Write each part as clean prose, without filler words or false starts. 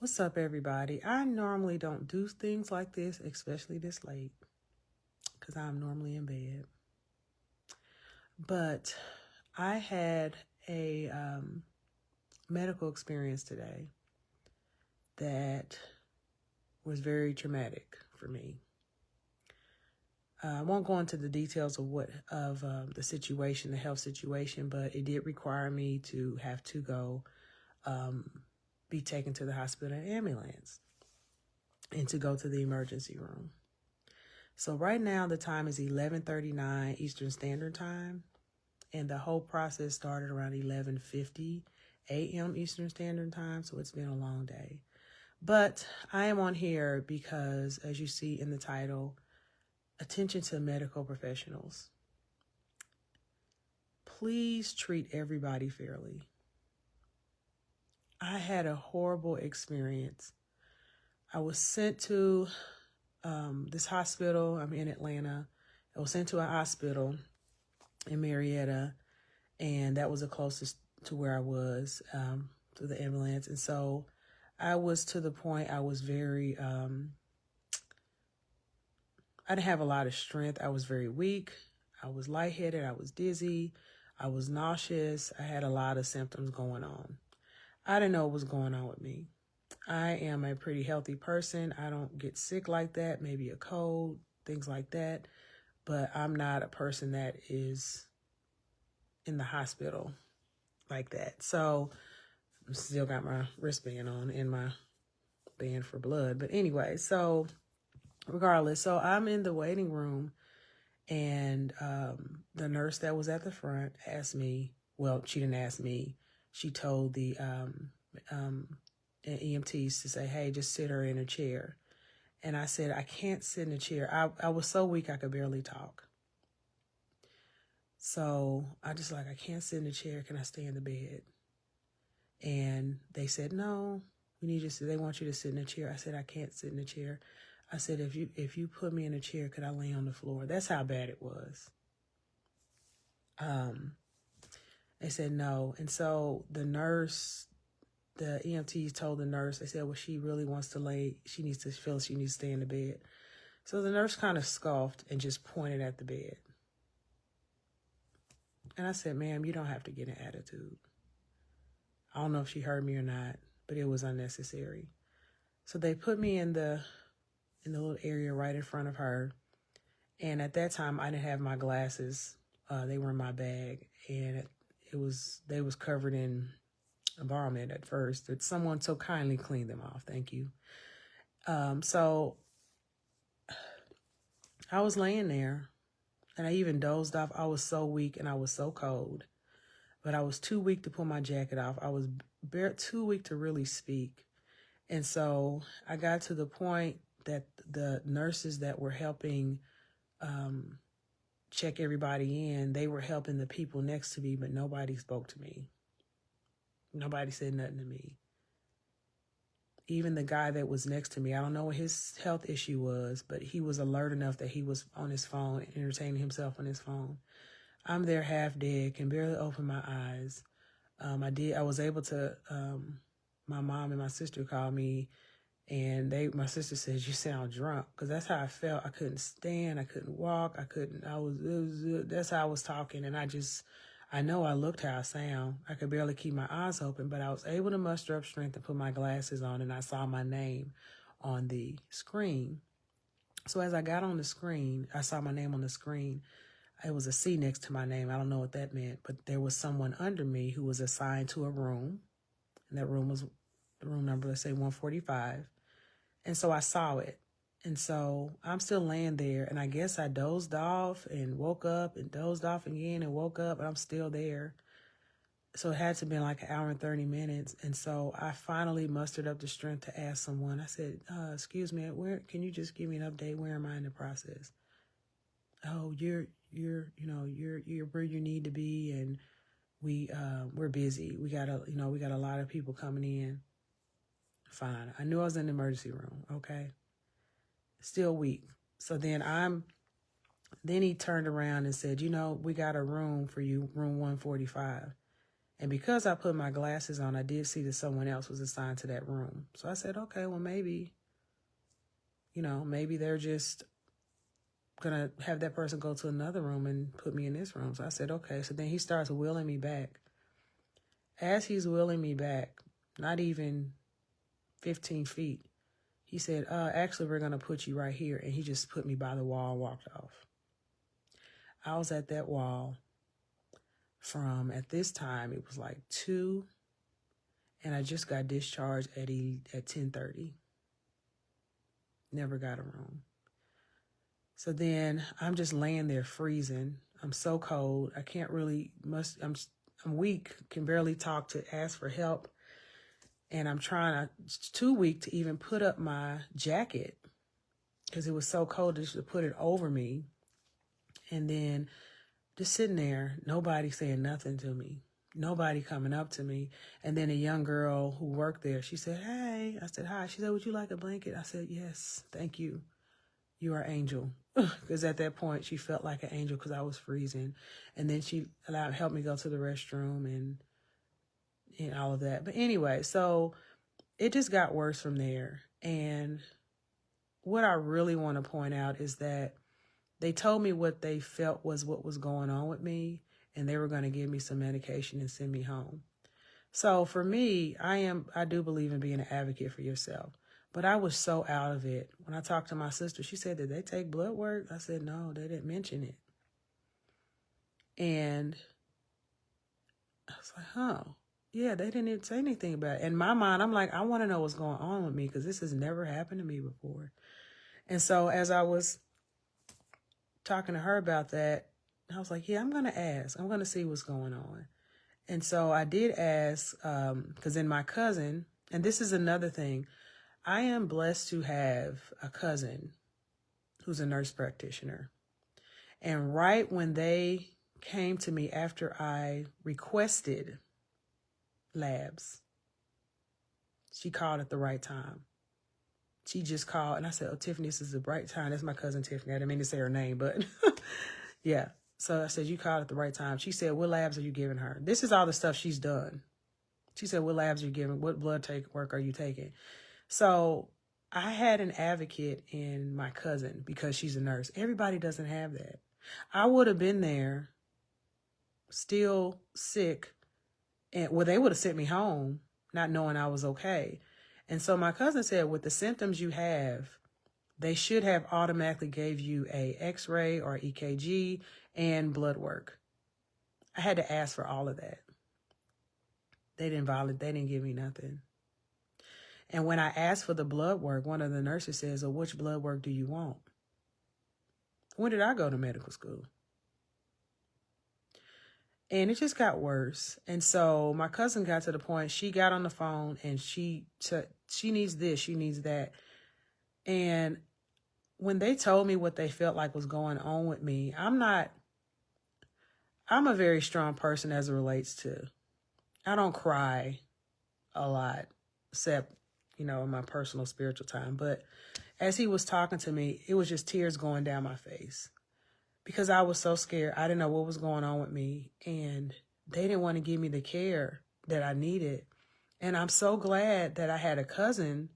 What's up, everybody? I normally don't do things like this, especially this late, because I'm normally in bed. But I had a medical experience today that was very traumatic for me. I won't go into the details of the situation, the health situation, but it did require me to have to go be taken to the hospital in ambulance and to go to the emergency room. So right now the time is 11:39 Eastern Standard Time, and the whole process started around 11:50 a.m. Eastern Standard Time, so it's been a long day. But I am on here because, as you see in the title, attention to medical professionals. Please treat everybody fairly. I had a horrible experience. I was sent to this hospital. I'm in Atlanta. I was sent to a hospital in Marietta, and that was the closest to where I was to the ambulance. And so I was to the point I was very, I didn't have a lot of strength. I was very weak. I was lightheaded. I was dizzy. I was nauseous. I had a lot of symptoms going on. I didn't know what was going on with me. I am a pretty healthy person. I don't get sick like that, maybe a cold, things like that. But I'm not a person that is in the hospital like that. So I still got my wristband on and my band for blood. But anyway, so regardless, so I'm in the waiting room, and the nurse that was at the front asked me, well, she didn't ask me. She told the EMTs to say, hey, just sit her in a chair. And I said, I can't sit in a chair. I was so weak I could barely talk. So I just like, I can't sit in a chair. Can I stay in the bed? And they said, no, we need you to, they want you to sit in a chair. I said, I can't sit in a chair. I said, if you put me in a chair, could I lay on the floor? That's how bad it was. They said no. And so the EMTs told the nurse, they said, well, she really wants to lay, she needs to stay in the bed. So the nurse kind of scoffed and just pointed at the bed. And I said, ma'am, you don't have to get an attitude. I don't know if she heard me or not, but it was unnecessary. So they put me in the little area right in front of her. And at that time, I didn't have my glasses. They were in my bag, and they was covered in embalmment at first. That someone so kindly cleaned them off. Thank you. So I was laying there, and I even dozed off. I was so weak and I was so cold, but I was too weak to pull my jacket off. I was too weak to really speak. And so I got to the point that the nurses that were helping check everybody in, they were helping the people next to me, but nobody spoke to me. Nobody said nothing to me. Even the guy that was next to me, I don't know what his health issue was, but he was alert enough that he was on his phone, entertaining himself on his phone. I'm there half dead, can barely open my eyes. I was able to, my mom and my sister called me, and my sister says, you sound drunk, because that's how I felt. I couldn't stand, I couldn't walk, that's how I was talking. And I know I looked how I sound. I could barely keep my eyes open, but I was able to muster up strength and put my glasses on, and I saw my name on the screen. So as I got on the screen, I saw my name on the screen. It was a C next to my name. I don't know what that meant, but there was someone under me who was assigned to a room, and that room was the room number, let's say 145. And so I saw it. And so I'm still laying there, and I guess I dozed off and woke up and dozed off again and woke up, and I'm still there. So it had to be like an hour and 30 minutes. And so I finally mustered up the strength to ask someone. I said, excuse me, can you just give me an update? Where am I in the process? Oh, you're where you need to be, and we're busy. We got a lot of people coming in. Fine. I knew I was in the emergency room. Okay. Still weak. So then he turned around and said, we got a room for you, room 145. And because I put my glasses on, I did see that someone else was assigned to that room. So I said, okay, well, maybe, maybe they're just going to have that person go to another room and put me in this room. So I said, okay. So then he starts wheeling me back. As he's wheeling me back, not even 15 feet, he said, actually, we're going to put you right here. And he just put me by the wall and walked off. I was at that wall from, at this time, it was like 2, and I just got discharged at 10:30. Never got a room. So then I'm just laying there freezing. I'm so cold. I can't really, I'm weak, can barely talk to ask for help. And I'm it's too weak to even put up my jacket because it was so cold just to put it over me. And then just sitting there, nobody saying nothing to me, nobody coming up to me. And then a young girl who worked there, she said, hey. I said, hi. She said, would you like a blanket? I said, yes, thank you. You are an angel. Because at that point, she felt like an angel because I was freezing. And then she helped me go to the restroom and all of that. But anyway, so it just got worse from there. And what I really want to point out is that they told me what they felt was what was going on with me, and they were going to give me some medication and send me home. So for me, I do believe in being an advocate for yourself. But I was so out of it. When I talked to my sister, she said, did they take blood work? I said, no, they didn't mention it. And I was like, huh. Yeah, they didn't even say anything about it. In my mind, I'm like, I want to know what's going on with me because this has never happened to me before. And so as I was talking to her about that, I was like, yeah, I'm going to ask. I'm going to see what's going on. And so I did ask because then my cousin, and this is another thing, I am blessed to have a cousin who's a nurse practitioner. And right when they came to me after I requested labs, she called at the right time. She just called and I said, oh, Tiffany, this is the right time. That's my cousin Tiffany. I didn't mean to say her name, but yeah. So I said, you called at the right time. She said, what labs are you giving her? This is all the stuff she's done. She said, what labs are you giving? What blood work are you taking? So I had an advocate in my cousin because she's a nurse. Everybody doesn't have that. I would have been there still sick, and they would have sent me home not knowing I was okay. And so my cousin said, with the symptoms you have, they should have automatically gave you a X-ray or EKG and blood work. I had to ask for all of that. They didn't give me nothing. And when I asked for the blood work, one of the nurses says, well, which blood work do you want? When did I go to medical school? And it just got worse. And so my cousin got to the point, she got on the phone and she needs this, she needs that. And when they told me what they felt like was going on with me, I'm a very strong person as it relates to, I don't cry a lot, except, in my personal spiritual time. But as he was talking to me, it was just tears going down my face because I was so scared. I didn't know what was going on with me, and they didn't want to give me the care that I needed. And I'm so glad that I had a cousin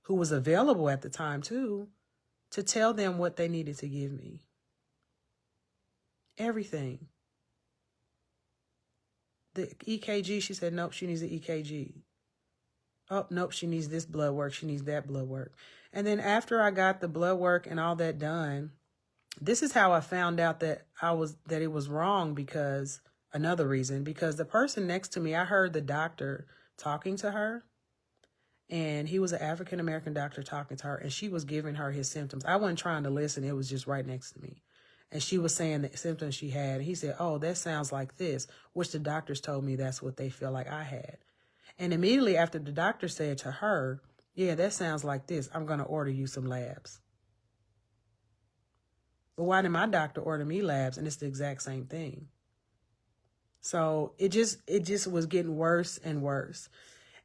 who was available at the time too, to tell them what they needed to give me. Everything. The EKG, she said, nope, she needs the EKG. Oh, nope, she needs this blood work. She needs that blood work. And then after I got the blood work and all that done, this is how I found out that it was wrong, because another reason, because the person next to me, I heard the doctor talking to her, and he was an African-American doctor talking to her, and she was giving her his symptoms. I wasn't trying to listen. It was just right next to me. And she was saying the symptoms she had. And he said, oh, that sounds like this, which the doctors told me that's what they feel like I had. And immediately after the doctor said to her, yeah, that sounds like this, I'm going to order you some labs. But why did my doctor order me labs? And it's the exact same thing. So it just was getting worse and worse.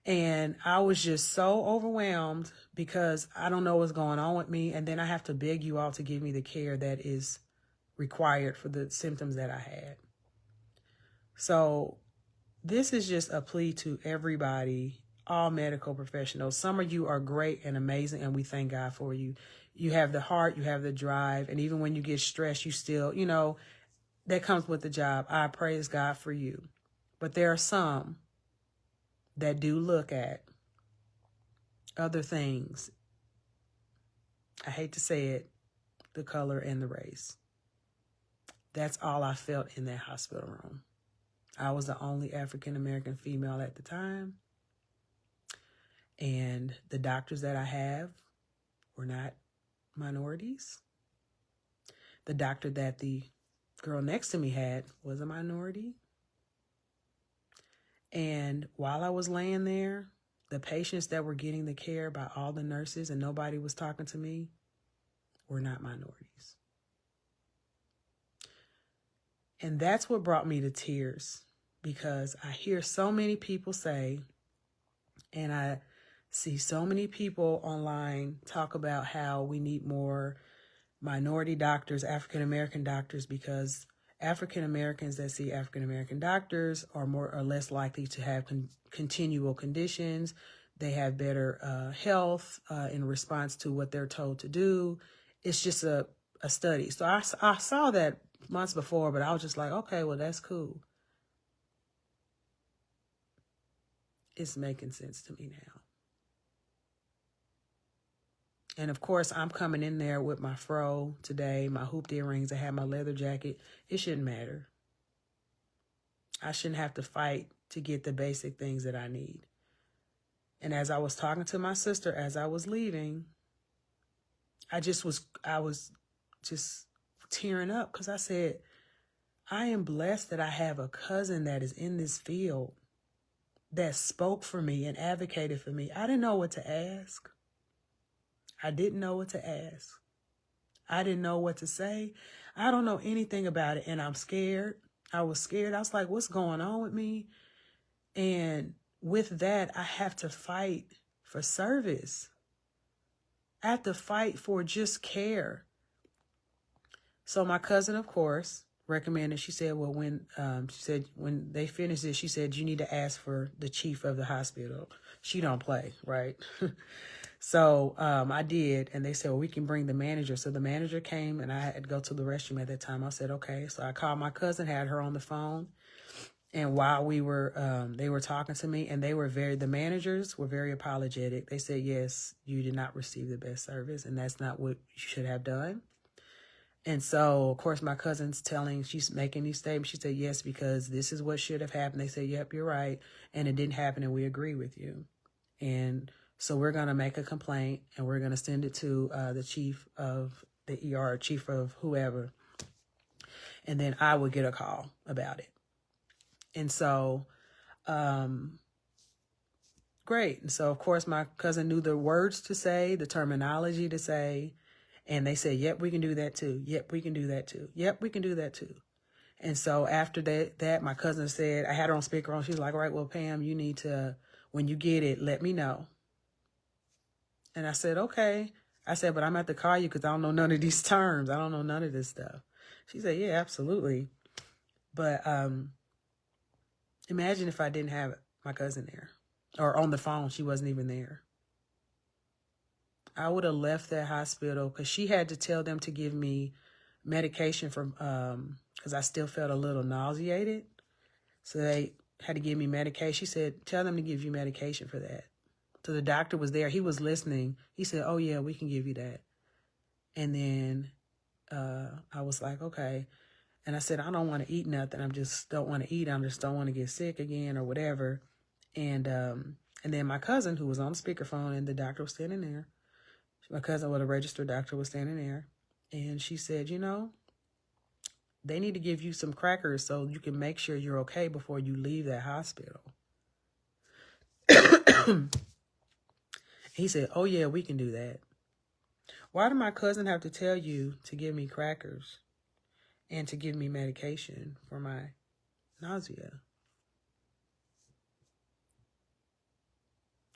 And I was just so overwhelmed because I don't know what's going on with me. And then I have to beg you all to give me the care that is required for the symptoms that I had. So this is just a plea to everybody, all medical professionals. Some of you are great and amazing, and we thank God for you. You have the heart, you have the drive, and even when you get stressed, you still, you know, that comes with the job. I praise God for you. But there are some that do look at other things. I hate to say it, the color and the race. That's all I felt in that hospital room. I was the only African-American female at the time. And the doctors that I have were not minorities. The doctor that the girl next to me had was a minority. And while I was laying there, the patients that were getting the care by all the nurses and nobody was talking to me were not minorities. And that's what brought me to tears, because I hear so many people say, and I see so many people online talk about how we need more minority doctors, African-American doctors, because African-Americans that see African-American doctors are more or less likely to have continual conditions. They have better health in response to what they're told to do. It's just a study. So I saw that months before, but I was just like, okay, well, that's cool. It's making sense to me now. And of course, I'm coming in there with my fro today, my hooped earrings. I have my leather jacket. It shouldn't matter. I shouldn't have to fight to get the basic things that I need. And as I was talking to my sister as I was leaving, I was just tearing up, because I said, I am blessed that I have a cousin that is in this field that spoke for me and advocated for me. I didn't know what to ask. I didn't know what to ask. I didn't know what to say. I don't know anything about it, and I'm scared. I was scared. I was like, what's going on with me? And with that, I have to fight for service. I have to fight for just care. So my cousin, of course, recommended, she said, well, when they finished it, she said, you need to ask for the chief of the hospital. She don't play, right? So I did, and they said, well, we can bring the manager. So the manager came, and I had to go to the restroom at that time. I said, okay. So I called my cousin, had her on the phone, and while we were, they were talking to me, and the managers were very apologetic. They said, yes, you did not receive the best service, and that's not what you should have done. And so, of course, my cousin's she's making these statements. She said, yes, because this is what should have happened. They said, yep, you're right. And it didn't happen, and we agree with you. And so we're going to make a complaint, and we're going to send it to the chief of the ER, chief of whoever. And then I would get a call about it. And so, great. And so, of course, my cousin knew the words to say, the terminology to say. And they said, yep, we can do that too. Yep, we can do that too. Yep, we can do that too. And so after that, my cousin said, I had her on speakerphone. She was like, all right, well, Pam, you need to, when you get it, let me know. And I said, okay. I said, but I'm at to call you because I don't know none of these terms. I don't know none of this stuff. She said, yeah, absolutely. But imagine if I didn't have my cousin there, or on the phone. She wasn't even there. I would have left that hospital, because she had to tell them to give me medication because I still felt a little nauseated. So they had to give me medication. She said, tell them to give you medication for that. So the doctor was there. He was listening. He said, oh, yeah, we can give you that. And then I was like, okay. And I said, I don't want to eat nothing. I just don't want to eat. I just don't want to get sick again or whatever. And then my cousin, who was on the speakerphone, and the doctor was standing there. My cousin, a registered doctor, was standing there. And she said, you know, they need to give you some crackers so you can make sure you're okay before you leave that hospital. He said, oh, yeah, we can do that. Why did my cousin have to tell you to give me crackers and to give me medication for my nausea?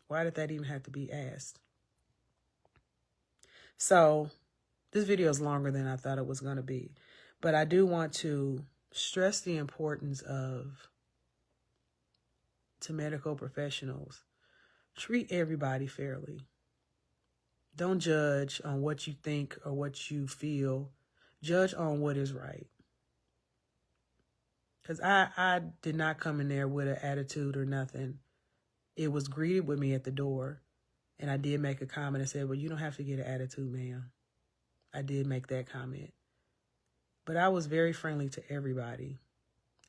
Why did that even have to be asked? So this video is longer than I thought it was going to be. But I do want to stress the importance of to medical professionals. Treat everybody fairly. Don't judge on what you think or what you feel. Judge on what is right. Because I did not come in there with an attitude or nothing. It was greeted with me at the door. And I did make a comment and said, well, you don't have to get an attitude, ma'am. I did make that comment. But I was very friendly to everybody.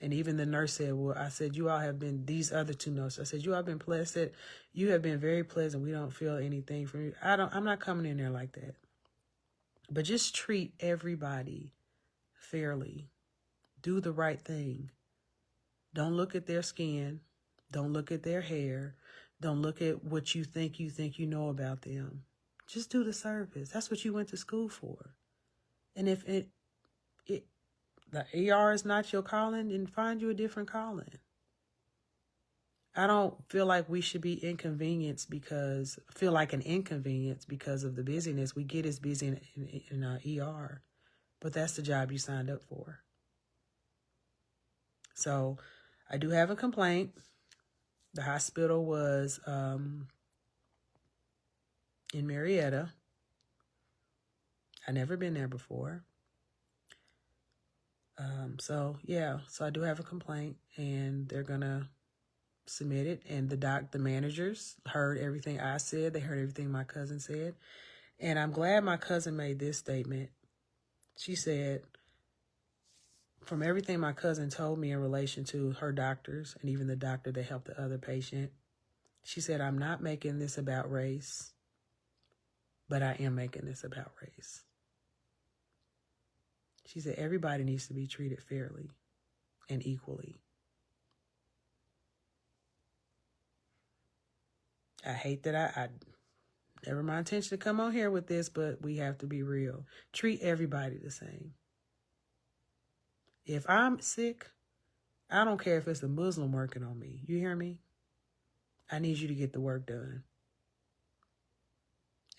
And even the nurse said, well, I said, you all have been, these other two nurses, I said, you all have been pleasant. You have been very pleasant. We don't feel anything from you. I'm not coming in there like that. But just treat everybody fairly. Do the right thing. Don't look at their skin. Don't look at their hair. Don't look at what you think you know about them. Just do the service. That's what you went to school for. And if the ER is not your calling, then find you a different calling. I don't feel like we should be an inconvenience because of the busyness. We get as busy in ER, but that's the job you signed up for. So I do have a complaint. The hospital was in Marietta. I've never been there before. So I do have a complaint, and they're going to submit it. And the managers heard everything I said. They heard everything my cousin said. And I'm glad my cousin made this statement. She said, from everything my cousin told me in relation to her doctors and even the doctor that helped the other patient, she said, I'm not making this about race, but I am making this about race. She said, everybody needs to be treated fairly and equally. I hate that I never my intention to come on here with this, but we have to be real. Treat everybody the same. If I'm sick, I don't care if it's a Muslim working on me. You hear me? I need you to get the work done.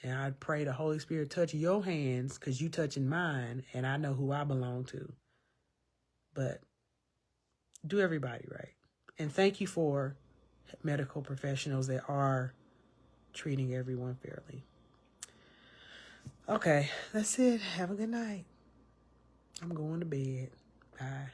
And I pray the Holy Spirit touch your hands because you touching mine and I know who I belong to. But do everybody right. And thank you for medical professionals that are treating everyone fairly. Okay, that's it. Have a good night. I'm going to bed. Bye.